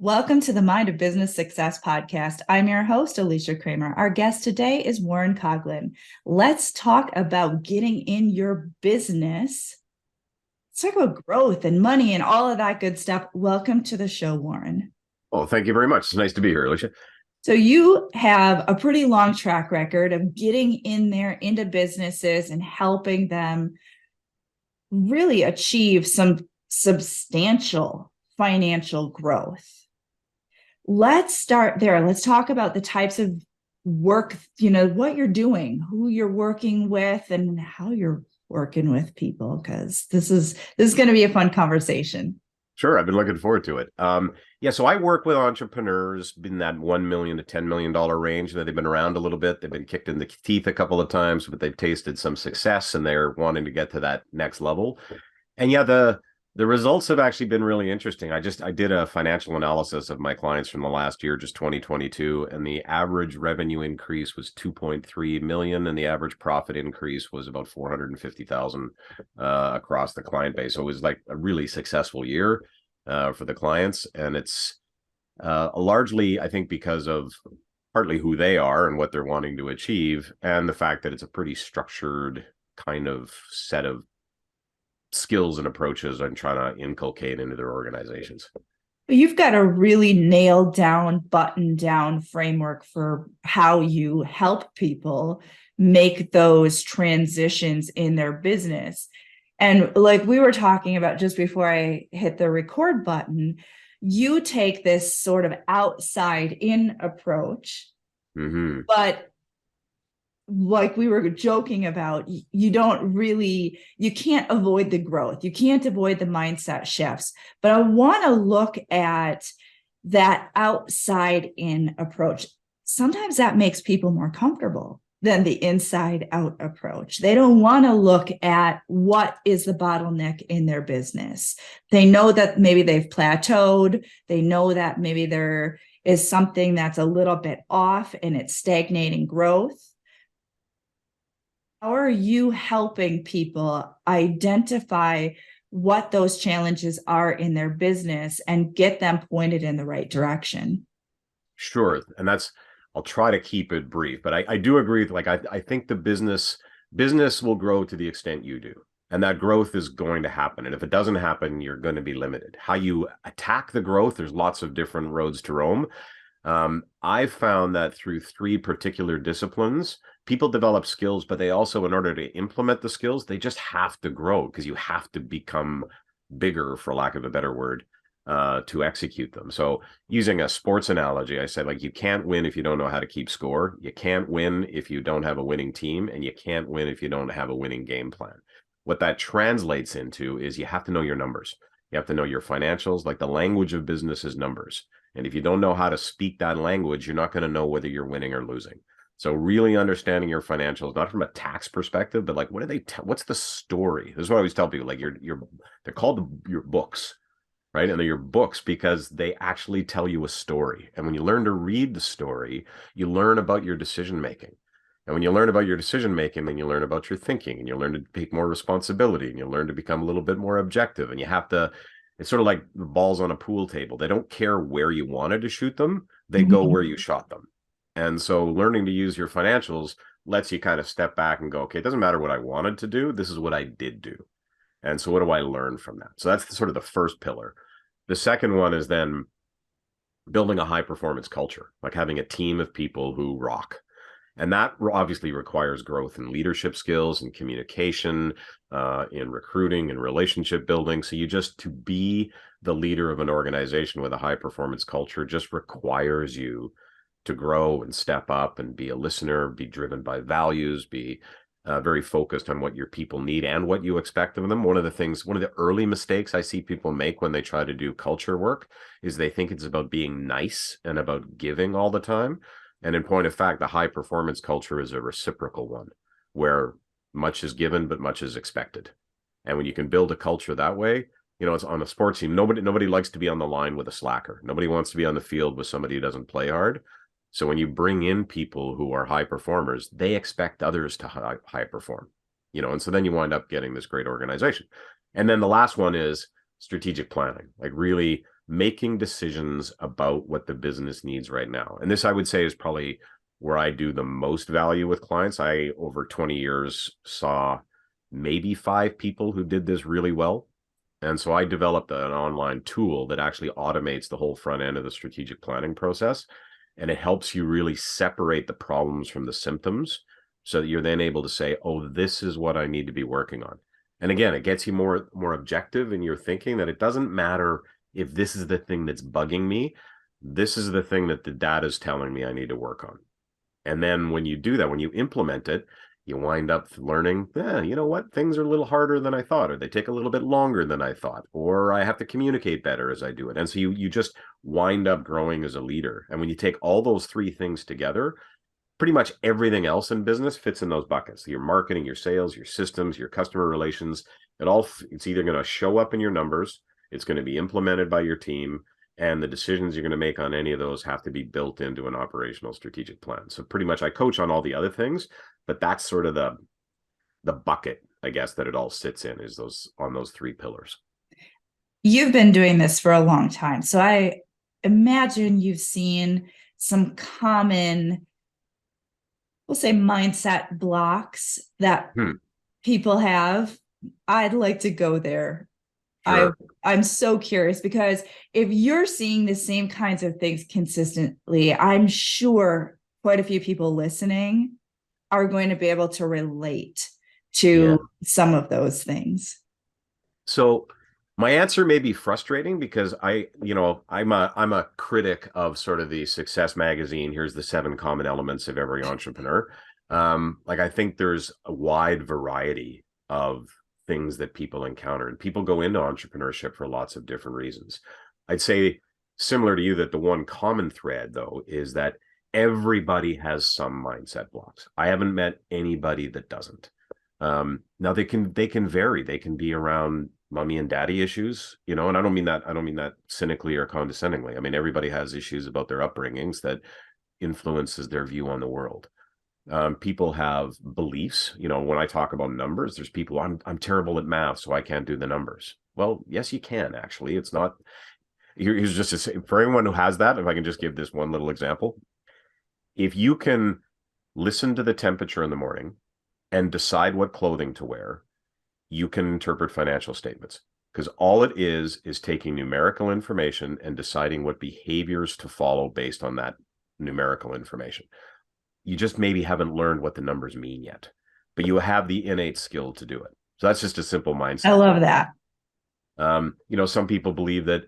Welcome to the Mind of Business Success podcast. I'm your host, Alicia Kramer. Our guest today is Warren Coughlin. Let's talk about getting in your business. Let's talk about growth and money and all of that good stuff. Welcome to the show, Warren. Oh, thank you very much. It's nice to be here, Alicia. So you have a pretty long track record of getting in there into businesses and helping them really achieve some substantial financial growth. Let's start there. Let's talk about the types of work, what you're doing, who you're working with, and how you're working with people, because this is going to be a fun conversation. Sure, I've been looking forward to it. So I work with entrepreneurs in that $1 million to $10 million range. They've been around a little bit. They've been kicked in the teeth a couple of times, but they've tasted some success and they're wanting to get to that next level. And the results have actually been really interesting. I did a financial analysis of my clients from the last year, just 2022, and the average revenue increase was 2.3 million, and the average profit increase was about 450,000 across the client base. So it was like a really successful year for the clients, and it's largely, I think, because of partly who they are and what they're wanting to achieve, and the fact that it's a pretty structured kind of set of skills and approaches I'm trying to inculcate into their organizations. You've got a really nailed down, buttoned down framework for how you help people make those transitions in their business. And like we were talking about just before I hit the record button, you take this sort of outside in approach, but like we were joking about, you can't avoid the growth. You can't avoid the mindset shifts. But I want to look at that outside in approach. Sometimes that makes people more comfortable than the inside out approach. They don't want to look at what is the bottleneck in their business. They know that maybe they've plateaued. They know that maybe there is something that's a little bit off and it's stagnating growth. How are you helping people identify what those challenges are in their business and get them pointed in the right direction? Sure. And I'll try to keep it brief, but I do agree with, I think the business will grow to the extent you do. And that growth is going to happen. And if it doesn't happen, you're going to be limited. How you attack the growth, there's lots of different roads to Rome. I've found that through 3 particular disciplines, people develop skills, but they also, in order to implement the skills, they just have to grow because you have to become bigger, for lack of a better word, to execute them. So using a sports analogy, I said, you can't win if you don't know how to keep score. You can't win if you don't have a winning team, and you can't win if you don't have a winning game plan. What that translates into is you have to know your numbers. You have to know your financials. Like, the language of business is numbers. And if you don't know how to speak that language, you're not going to know whether you're winning or losing. So really understanding your financials, not from a tax perspective, but what's the story? This is what I always tell people, they're called your books, right? And they're your books because they actually tell you a story. And when you learn to read the story, you learn about your decision-making. And when you learn about your decision-making, then you learn about your thinking, and you learn to take more responsibility, and you learn to become a little bit more objective. And it's sort of like the balls on a pool table. They don't care where you wanted to shoot them. They go where you shot them. And so learning to use your financials lets you kind of step back and go, okay, it doesn't matter what I wanted to do. This is what I did do. And so what do I learn from that? So that's sort of the first pillar. The second one is then building a high performance culture, like having a team of people who rock. And that obviously requires growth in leadership skills and communication, in recruiting and relationship building. So to be the leader of an organization with a high performance culture just requires you to grow and step up and be a listener, be driven by values, be very focused on what your people need and what you expect of them. One of the early mistakes I see people make when they try to do culture work is they think it's about being nice and about giving all the time. And in point of fact, the high performance culture is a reciprocal one where much is given, but much is expected. And when you can build a culture that way, it's on a sports team. Nobody likes to be on the line with a slacker. Nobody wants to be on the field with somebody who doesn't play hard. So when you bring in people who are high performers, they expect others to high perform, and so then you wind up getting this great organization. And then the last one is strategic planning, like really making decisions about what the business needs right now. And this, I would say, is probably where I do the most value with clients. I, over 20 years, saw maybe 5 people who did this really well. And so I developed an online tool that actually automates the whole front end of the strategic planning process. And it helps you really separate the problems from the symptoms so that you're then able to say, oh, this is what I need to be working on. And again, it gets you more objective in your thinking, that it doesn't matter if this is the thing that's bugging me. This is the thing that the data is telling me I need to work on. And then when you do that, when you implement it, you wind up learning, you know what, things are a little harder than I thought, or they take a little bit longer than I thought, or I have to communicate better as I do it. And so you just wind up growing as a leader. And when you take all those 3 things together, pretty much everything else in business fits in those buckets. Your marketing, your sales, your systems, your customer relations, it's either going to show up in your numbers, it's going to be implemented by your team, and the decisions you're going to make on any of those have to be built into an operational strategic plan. So pretty much I coach on all the other things, but that's sort of the bucket, I guess, that it all sits in, is on those 3 pillars. You've been doing this for a long time, so I imagine you've seen some common, we'll say, mindset blocks that people have. I'd like to go there. Sure. I'm so curious, because if you're seeing the same kinds of things consistently, I'm sure quite a few people listening are going to be able to relate to some of those things. So my answer may be frustrating, because I'm a critic of sort of the Success magazine. Here's the 7 common elements of every entrepreneur. Like, I think there's a wide variety of things that people encounter, and people go into entrepreneurship for lots of different reasons. I'd say, similar to you, that the one common thread, though, is that everybody has some mindset blocks. I haven't met anybody that doesn't. Now they can vary. They can be around mommy and daddy issues, and I don't mean that cynically or condescendingly. I mean, everybody has issues about their upbringings that influences their view on the world. People have beliefs. When I talk about numbers, there's people, I'm terrible at math, so I can't do the numbers. Well, yes, you can actually. It's not. Here's just for anyone who has that. If I can just give this one little example, if you can listen to the temperature in the morning and decide what clothing to wear, you can interpret financial statements, because all it is taking numerical information and deciding what behaviors to follow based on that numerical information. You just maybe haven't learned what the numbers mean yet, but you have the innate skill to do it. So that's just a simple mindset. I love that. Some people believe that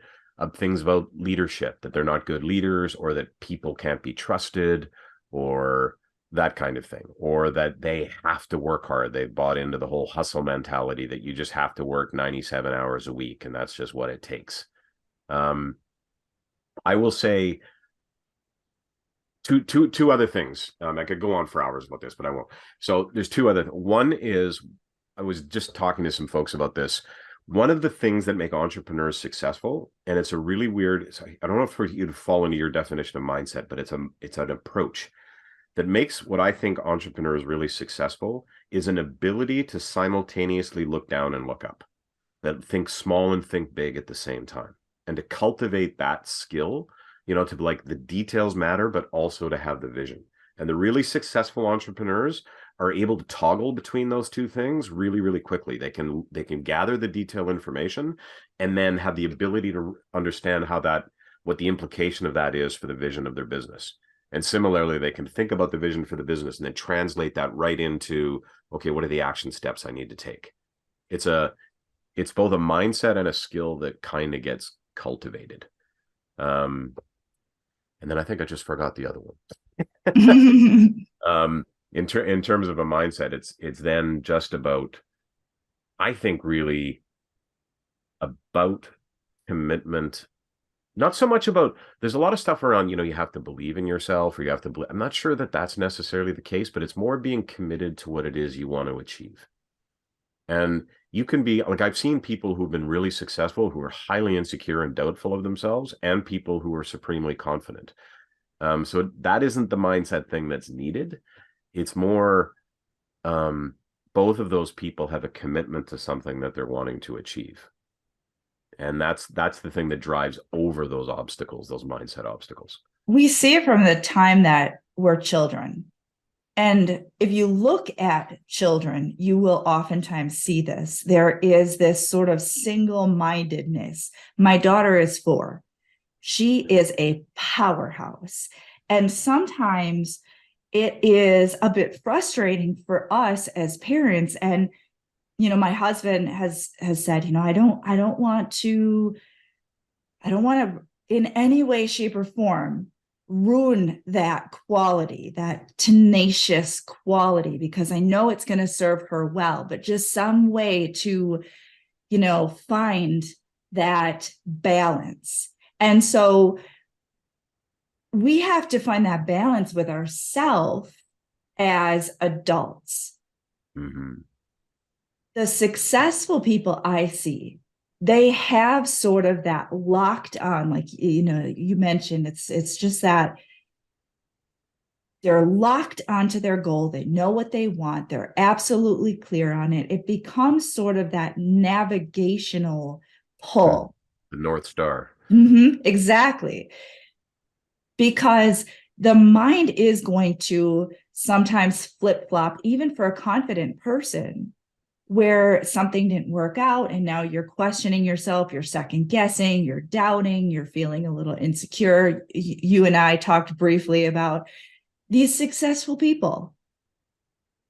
things about leadership, that they're not good leaders, or that people can't be trusted, or that kind of thing, or that they have to work hard. They've bought into the whole hustle mentality that you just have to work 97 hours a week, and that's just what it takes. I will say two other things. I could go on for hours about this, but I won't. So there's 2 other. One is, I was just talking to some folks about this. One of the things that make entrepreneurs successful, and it's a really weird, I don't know if you'd fall into your definition of mindset, but it's an approach that makes what I think entrepreneurs really successful, is an ability to simultaneously look down and look up, that think small and think big at the same time, and to cultivate that skill, to like, the details matter, but also to have the vision. And the really successful entrepreneurs are able to toggle between those 2 things really, really quickly. They can gather the detailed information and then have the ability to understand what the implication of that is for the vision of their business. And similarly, they can think about the vision for the business and then translate that right into, okay, what are the action steps I need to take? It's both a mindset and a skill that kind of gets cultivated. And then I think I just forgot the other one. In terms of a mindset, it's then just about, I think, really about commitment. Not so much about, there's a lot of stuff around, you have to believe in yourself, or you have to, I'm not sure that that's necessarily the case, but it's more being committed to what it is you want to achieve. And you can be, like, I've seen people who've been really successful who are highly insecure and doubtful of themselves, and people who are supremely confident. So that isn't the mindset thing that's needed. It's more, both of those people have a commitment to something that they're wanting to achieve. And that's the thing that drives over those obstacles, those mindset obstacles. We see it from the time that we're children. And if you look at children, you will oftentimes see this. There is this sort of single-mindedness. My daughter is 4. She is a powerhouse. And sometimes it is a bit frustrating for us as parents. And, my husband has said, I don't want to in any way, shape, or form ruin that quality, that tenacious quality, because I know it's going to serve her well, but just some way to, find that balance. And so we have to find that balance with ourselves as adults. Mm-hmm. The successful people I see, they have sort of that locked on, like, you mentioned, it's just that they're locked onto their goal. They know what they want. They're absolutely clear on it. It becomes sort of that navigational pull. The North Star. Exactly. Because the mind is going to sometimes flip flop, even for a confident person, where something didn't work out and now you're questioning yourself, you're second guessing, you're doubting, you're feeling a little insecure. You and I talked briefly about these successful people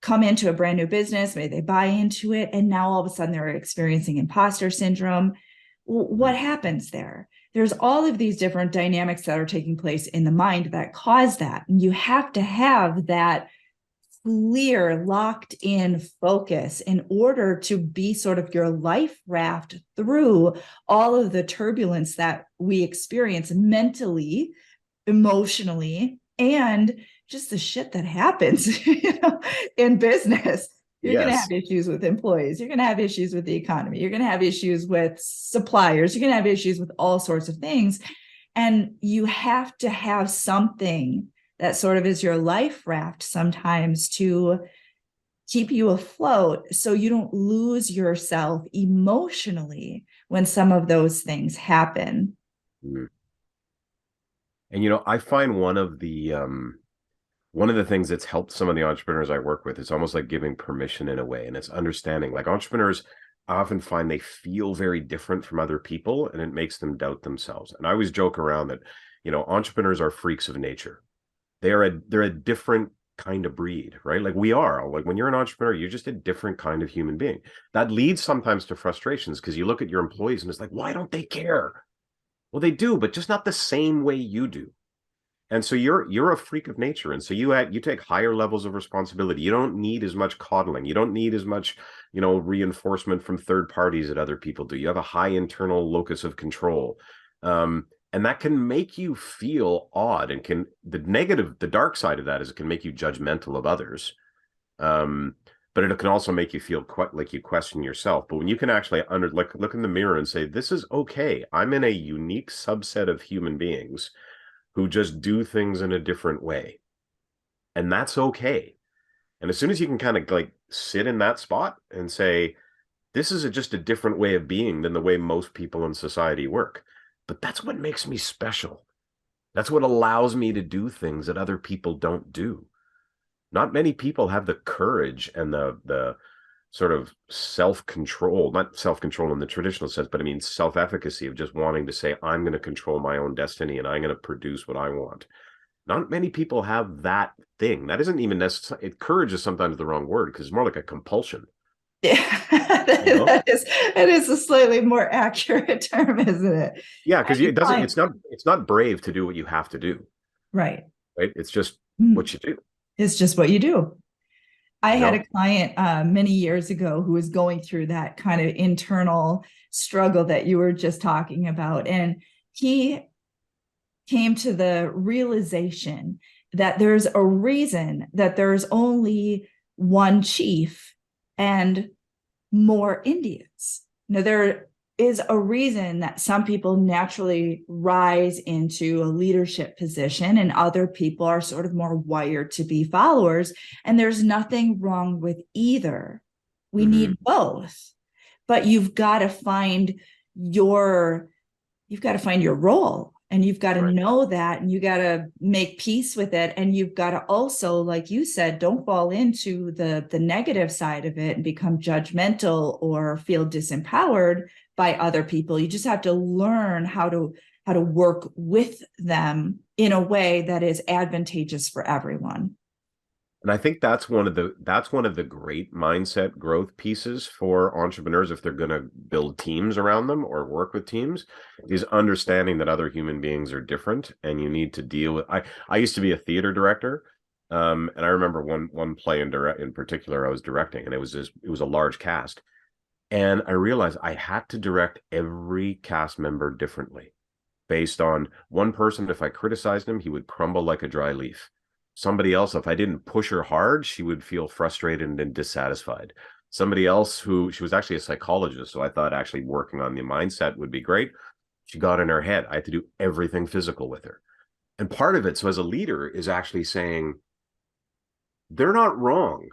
come into a brand new business, maybe they buy into it, and now all of a sudden they're experiencing imposter syndrome. What happens there? There's all of these different dynamics that are taking place in the mind that cause that. And you have to have that clear, locked in focus in order to be sort of your life raft through all of the turbulence that we experience mentally, emotionally, and just the shit that happens in business. You're going to have issues with employees. You're going to have issues with the economy. You're going to have issues with suppliers. You're going to have issues with all sorts of things. And you have to have something that sort of is your life raft sometimes to keep you afloat so you don't lose yourself emotionally when some of those things happen. And I find one of the things that's helped some of the entrepreneurs I work with is almost like giving permission in a way, and it's understanding. Like, entrepreneurs, I often find they feel very different from other people, and it makes them doubt themselves. And I always joke around that, entrepreneurs are freaks of nature. They're a different kind of breed, right? Like we are. Like, when you're an entrepreneur, you're just a different kind of human being. That leads sometimes to frustrations, because you look at your employees and it's like, why don't they care? Well, they do, but just not the same way you do. And so you're a freak of nature, and so you take higher levels of responsibility. You don't need as much coddling. You don't need as much, reinforcement from third parties that other people do. You have a high internal locus of control, and that can make you feel odd. And the dark side of that is it can make you judgmental of others. But it can also make you feel quite like you question yourself. But when you can actually look in the mirror and say, "This is okay. I'm in a unique subset of human beings who just do things in a different way. And that's okay." And as soon as you can kind of like sit in that spot and say, this is just a different way of being than the way most people in society work. But that's what makes me special. That's what allows me to do things that other people don't do. Not many people have the courage and the sort of self-control, not self-control in the traditional sense, but I mean self-efficacy of just wanting to say, I'm going to control my own destiny and I'm going to produce what I want. Not many people have that thing. That isn't even necessary. Courage is sometimes the wrong word, because it's more like a compulsion. Yeah, that is a slightly more accurate term, isn't it? Yeah, because it's not brave to do what you have to do. Right. Right. It's just what you do. It's just what you do. I had a client many years ago who was going through that kind of internal struggle that you were just talking about. And he came to the realization that there's a reason that there's only one chief and more Indians. There is a reason that some people naturally rise into a leadership position and other people are sort of more wired to be followers. And there's nothing wrong with either. We need both, but you've got to find you've got to find your role, and you've got to Right. know that, and you got to make peace with it. And you've got to also, like you said, don't fall into the negative side of it and become judgmental or feel disempowered by other people. You just have to learn how to work with them in a way that is advantageous for everyone. And I think that's one of the great mindset growth pieces for entrepreneurs if they're going to build teams around them or work with teams, is understanding that other human beings are different and you need to deal with. I used to be a theater director, and I remember one play in particular I was directing, and it was a large cast, and I realized I had to direct every cast member differently based on one person. If I criticized him, he would crumble like a dry leaf. Somebody else, if I didn't push her hard, she would feel frustrated and dissatisfied. Somebody else, who she was actually a psychologist, so I thought actually working on the mindset would be great. She got in her head. I had to do everything physical with her. And part of it, so as a leader, is actually saying they're not wrong,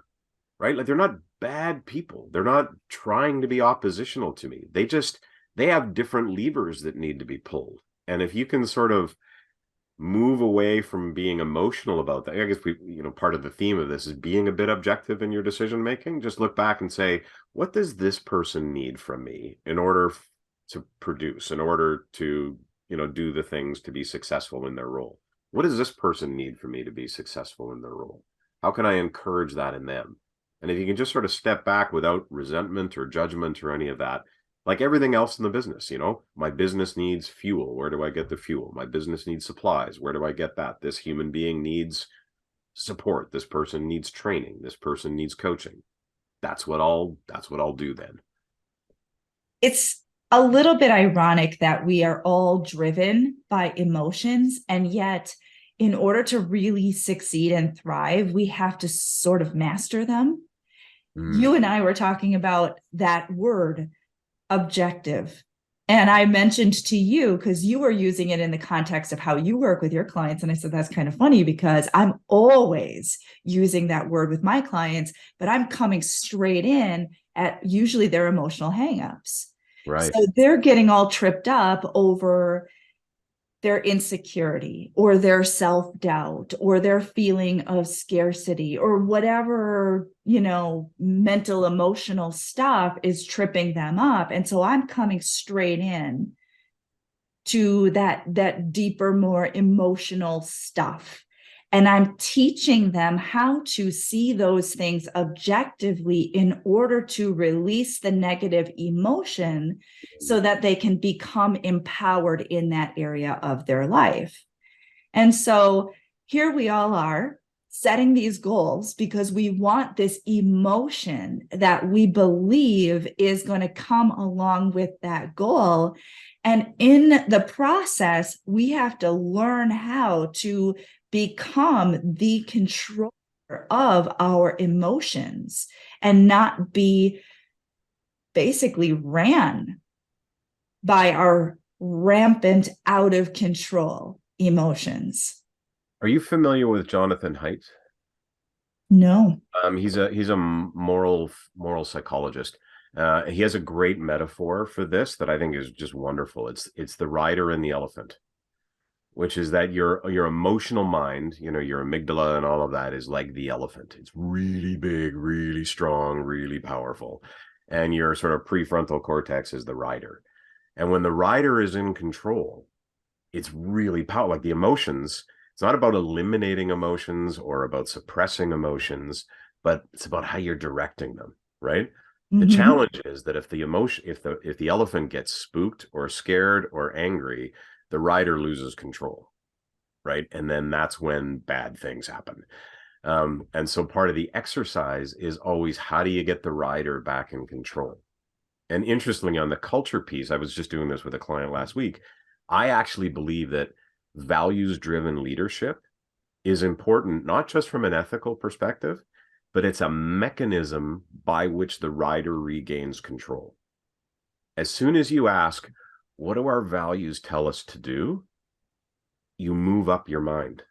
right? Like, they're not bad people. They're not trying to be oppositional to me. They have different levers that need to be pulled. And if you can sort of move away from being emotional about that, I guess part of the theme of this is being a bit objective in your decision making. Just look back and say, what does this person need from me in order to produce, in order to, do the things to be successful in their role? What does this person need from me to be successful in their role? How can I encourage that in them? And if you can just sort of step back without resentment or judgment or any of that, like everything else in the business, my business needs fuel. Where do I get the fuel? My business needs supplies. Where do I get that? This human being needs support. This person needs training. This person needs coaching. That's what I'll do then. It's a little bit ironic that we are all driven by emotions, and yet in order to really succeed and thrive, we have to sort of master them. You and I were talking about that word, objective. And I mentioned to you, because you were using it in the context of how you work with your clients. And I said, that's kind of funny because I'm always using that word with my clients, but I'm coming straight in at usually their emotional hangups. Right. So they're getting all tripped up over their insecurity or their self-doubt or their feeling of scarcity or whatever, mental, emotional stuff is tripping them up. And so I'm coming straight in to that deeper, more emotional stuff. And I'm teaching them how to see those things objectively in order to release the negative emotion so that they can become empowered in that area of their life. And so here we all are setting these goals because we want this emotion that we believe is going to come along with that goal. And in the process, we have to learn how to become the controller of our emotions and not be basically ran by our rampant, out of control emotions. Are you familiar with Jonathan Haidt? No. He's a moral psychologist. He has a great metaphor for this that I think is just wonderful. It's the rider and the elephant, which is that your emotional mind, your amygdala and all of that is like the elephant. It's really big, really strong, really powerful. And your sort of prefrontal cortex is the rider. And when the rider is in control, it's really powerful. Like the emotions, it's not about eliminating emotions or about suppressing emotions, but it's about how you're directing them, right? The challenge is that if the elephant gets spooked or scared or angry, the rider loses control, right? And then that's when bad things happen. And so part of the exercise is always, how do you get the rider back in control? And interestingly, on the culture piece, I was just doing this with a client last week. I actually believe that values-driven leadership is important, not just from an ethical perspective, but it's a mechanism by which the rider regains control. As soon as you ask, what do our values tell us to do? You move up your mind.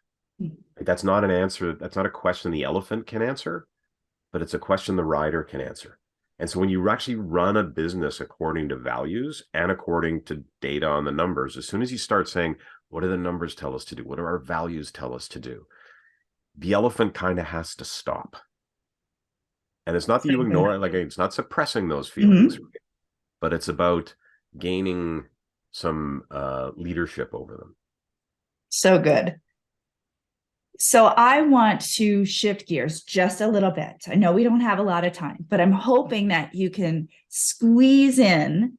That's not an answer. That's not a question the elephant can answer, but it's a question the rider can answer. And so when you actually run a business according to values and according to data on the numbers, as soon as you start saying, what do the numbers tell us to do? What do our values tell us to do? The elephant kind of has to stop. And it's not that you ignore it, like it's not suppressing those feelings, Mhm. but it's about gaining some leadership over them. So good. So I want to shift gears just a little bit. I know we don't have a lot of time, but I'm hoping that you can squeeze in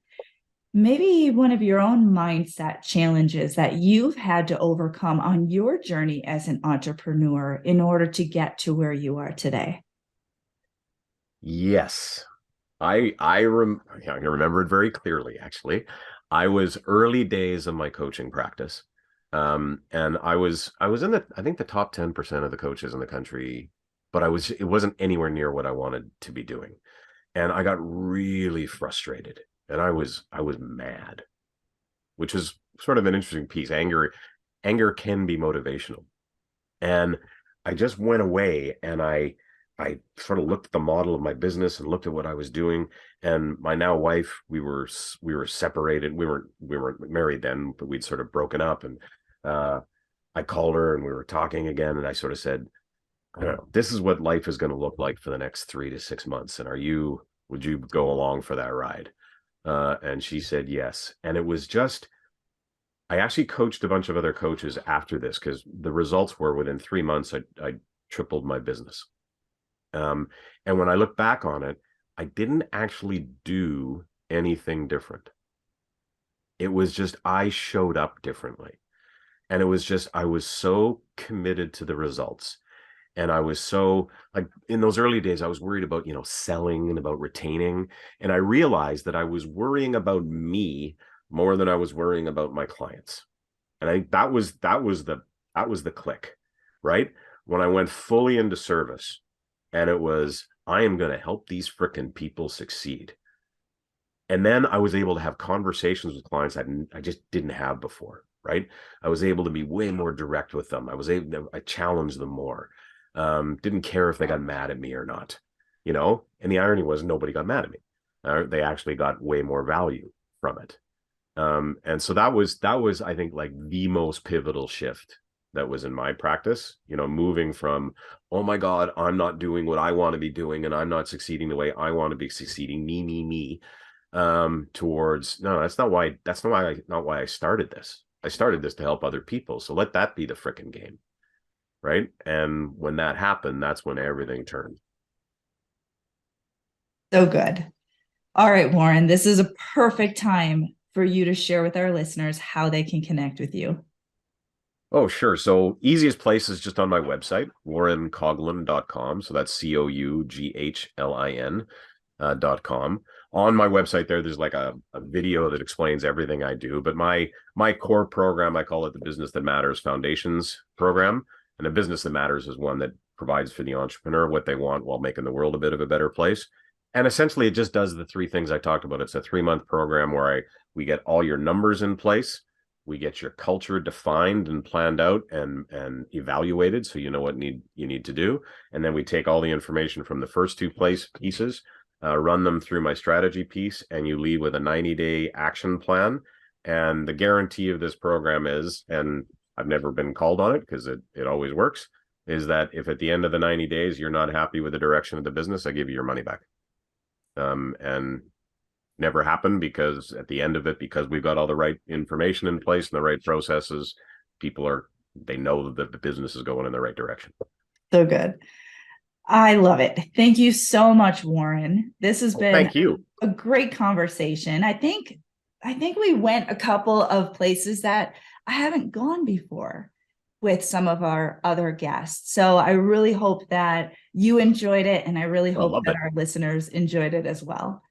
maybe one of your own mindset challenges that you've had to overcome on your journey as an entrepreneur in order to get to where you are today. Yes. I remember it very clearly, actually. I was early days of my coaching practice. And I was in the I think the top 10% of the coaches in the country, but it wasn't anywhere near what I wanted to be doing. And I got really frustrated and I was mad, which is sort of an interesting piece. Anger can be motivational. And I just went away and I sort of looked at the model of my business and looked at what I was doing. And my now wife, we were separated. We were married then, but we'd sort of broken up. And uh, I called her and we were talking again. And I sort of said, I don't know, this is what life is going to look like for the next 3 to 6 months. And would you go along for that ride? And she said yes. And it was just I actually coached a bunch of other coaches after this because the results were within 3 months, I tripled my business. And when I look back on it, I didn't actually do anything different. It was just I showed up differently. And it was just I was so committed to the results. And I was so like in those early days, I was worried about, selling and about retaining. And I realized that I was worrying about me more than I was worrying about my clients. And I think that was the click, right? When I went fully into service and it was, I am going to help these freaking people succeed. And then I was able to have conversations with clients I just didn't have before, right? I was able to be way more direct with them. I challenged them more. Didn't care if they got mad at me or not. And the irony was nobody got mad at me. They actually got way more value from it. And so that was I think like the most pivotal shift that was in my practice, moving from, oh my God, I'm not doing what I want to be doing and I'm not succeeding the way I want to be succeeding, me, towards no, that's not why I started this. I started this to help other people. So let that be the frickin' game. Right. And when that happened, that's when everything turned. So good. All right, Warren, this is a perfect time for you to share with our listeners how they can connect with you. Oh, sure. So easiest place is just on my website, warrencoghlin.com. So that's COUGHLIN.com. On my website there's like a video that explains everything I do. But my core program, I call it the Business That Matters Foundations program. And the Business That Matters is one that provides for the entrepreneur what they want while making the world a bit of a better place. And essentially it just does the three things I talked about. It's a 3-month program where we get all your numbers in place. We get your culture defined and planned out and evaluated so you know what you need to do. And then we take all the information from the first two pieces, run them through my strategy piece, and you leave with a 90-day action plan. And the guarantee of this program is, and I've never been called on it because it always works, is that if at the end of the 90 days you're not happy with the direction of the business, I give you your money back. And never happened because at the end of it, because we've got all the right information in place and the right processes, they know that the business is going in the right direction. So good. I love it. Thank you so much, Warren. This has been Thank you. a great conversation. I think we went a couple of places that I haven't gone before with some of our other guests. So I really hope that you enjoyed it, and I really hope that our listeners enjoyed it as well.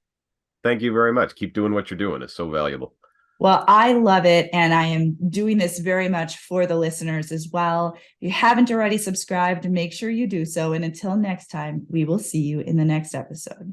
Thank you very much. Keep doing what you're doing. It's so valuable. Well, I love it, and I am doing this very much for the listeners as well. If you haven't already subscribed, make sure you do so. And until next time, we will see you in the next episode.